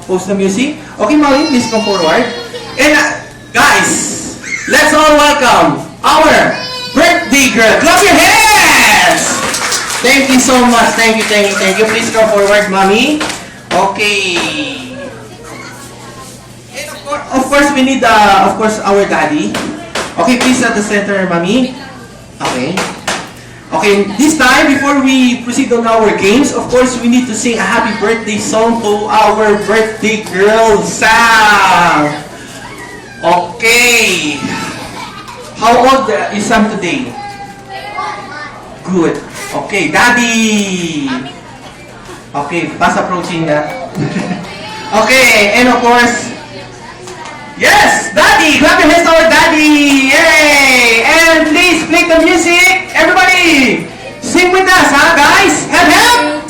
post the music. Okay, Molly, please come forward. And guys, let's all welcome our birthday girl. Clap your hands! Thank you so much. Thank you, thank you, thank you. Please come forward, Mommy. Okay. And of course, we need, of course, our daddy. Okay, please at the center, Mommy. Okay. Okay, this time, before we proceed on our games, of course, we need to sing a happy birthday song to our birthday girl, Sam. Okay. How old is Sam today? Good. Okay, Daddy. Okay, fast approaching na. Okay, and of course, yes, Daddy! Clap your hands to our Daddy! Yay! And please play the music! Everybody! Sing with us, huh, guys? Help, help!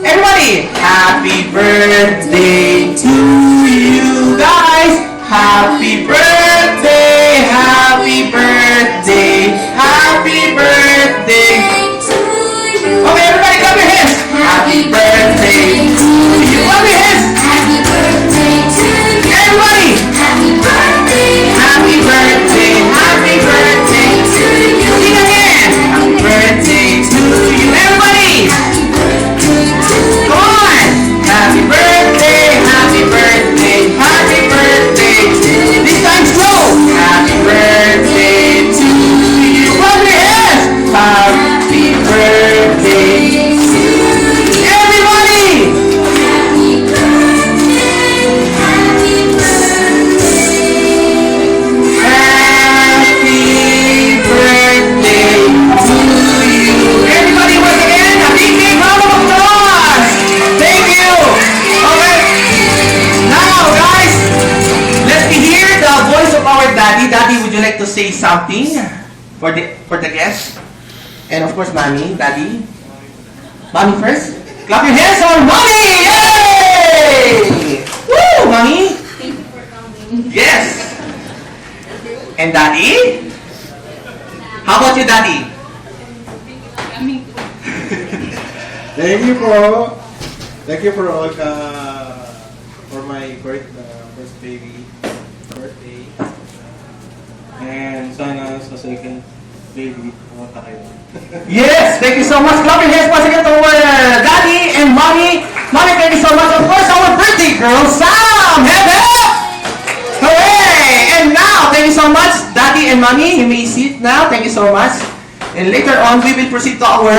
Everybody! Happy birthday to you, guys! Happy birthday! Happy birthday! Happy birthday! Okay, everybody, clap your hands! Happy birthday to you! Clap your hands! Happy birthday to you. Everybody! Happy birthday. Happy birthday! Happy birthday to you! Sing again! Happy birthday to you! Everybody! Happy birthday to you. Come on! Happy birthday! Happy birthday! Happy birthday! This time slow! Happy birthday to you! Clap your hands! Happy birthday! Everybody! Happy birthday. Happy birthday. Happy birthday to you! Everybody, once again, a big round of applause! Thank you! Okay, now guys, let me hear the voice of our daddy. Daddy, would you like to say something for the guests? And of course, mommy, daddy. Mommy first. Clap your hands for mommy! Yay! Woo, mommy! Thank you for coming. Yes! And daddy? How about you, daddy? Coming. Thank you po. Thank you for all for my first baby birthday. And sana sa second baby pumunta kayo. Yes, thank you so much. Clap your hands once again to our daddy and mommy. Mommy, thank you so much. Of course, our birthday girl, Sam. Hip hip! Hooray! And now, thank you so much, daddy and mommy. You may sit now. Thank you so much. And later on, we will proceed to our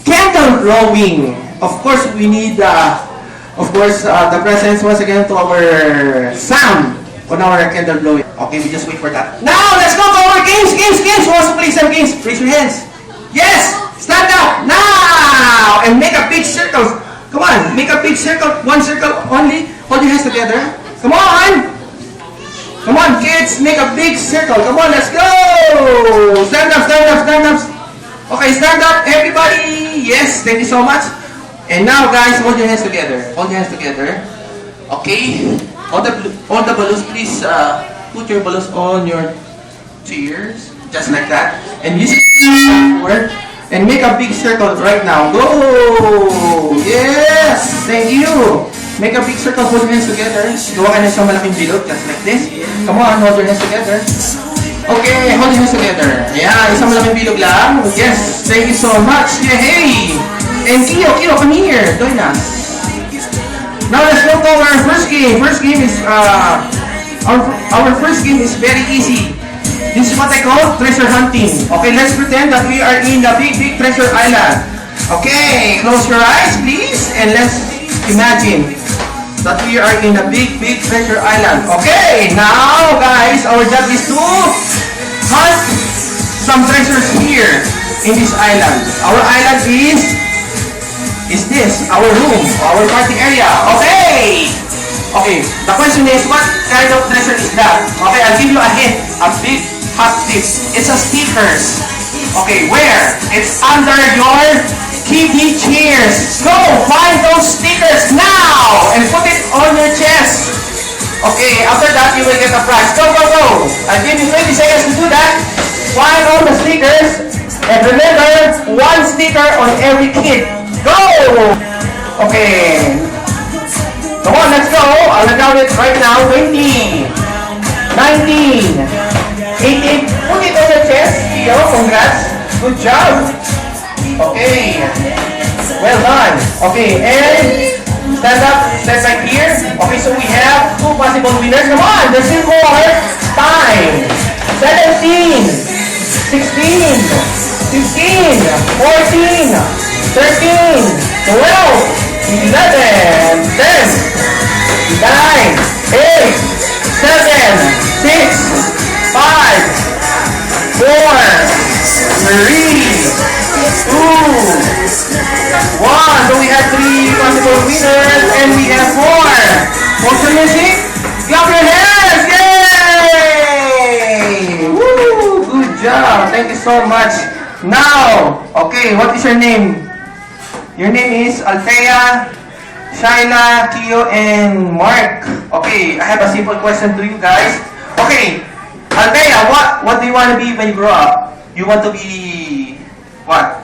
candle drawing. Of course, we need, the presents once again to our Sam on our candle blowing. Okay, we just wait for that. Now, let's go to our games. Who wants to play some games? Raise your hands. Yes! Stand up! Now! And make a big circle. Come on, make a big circle. One circle only. Hold your hands together. Come on! Come on, kids. Make a big circle. Come on, let's go! Stand up, stand up, stand up. Okay, stand up, everybody. Yes, thank you so much. And now, guys, hold your hands together. Hold your hands together. Okay? All the balloons, please put your balloons on your chairs. Just like that. And use it forward. And make a big circle right now. Go! Yes! Thank you! Make a big circle. Hold your hands together. Gawa ka na isang malaking bilog. Just like this. Come on, hold your hands together. Okay, hold your hands together. Yeah, isang malaking bilog lang. Yes, thank you so much. Yeah, hey! And Kio, come here. Join us. Now let's go to our first game. First game is, our first game is very easy. This is what I call treasure hunting. Okay, let's pretend that we are in the big treasure island. Okay, close your eyes, please, and let's imagine that we are in a big treasure island. Okay, now guys, our job is to hunt some treasures here in this island. Our island is this, our room, our party area. Okay! Okay, the question is, what kind of treasure is that? Okay, I'll give you a hint, a big hot tip. It's a stickers. Okay, where? It's under your kiddie chairs. Go, find those stickers now and put it on your chest. Okay, after that, you will get a prize. Go, go, go. I'll give you 20 seconds to do that. Find all the stickers. And remember, one sticker on every kid. Go! Okay. right now, 20, 19, 18. Put it on your chest, Theo. Congrats. Good job. Okay. Well done. Okay, and stand up, step back here. Okay, so we have two possible winners. Come on, there's still more time. 17, 16, 15, 14, 13, 12, 11, 10, 9, 8, 7, 6, 5, 4, 3, 2, 1. So we have 3 possible winners and we have 4. What's the music? Clap your hands! Yay! Woo! Good job. Thank you so much. Now, okay, what is your name? Your name is Althea, Shaila, Kio, and Mark. Okay, I have a simple question to you guys. Okay, Althea, what do you want to be when you grow up? You want to be what?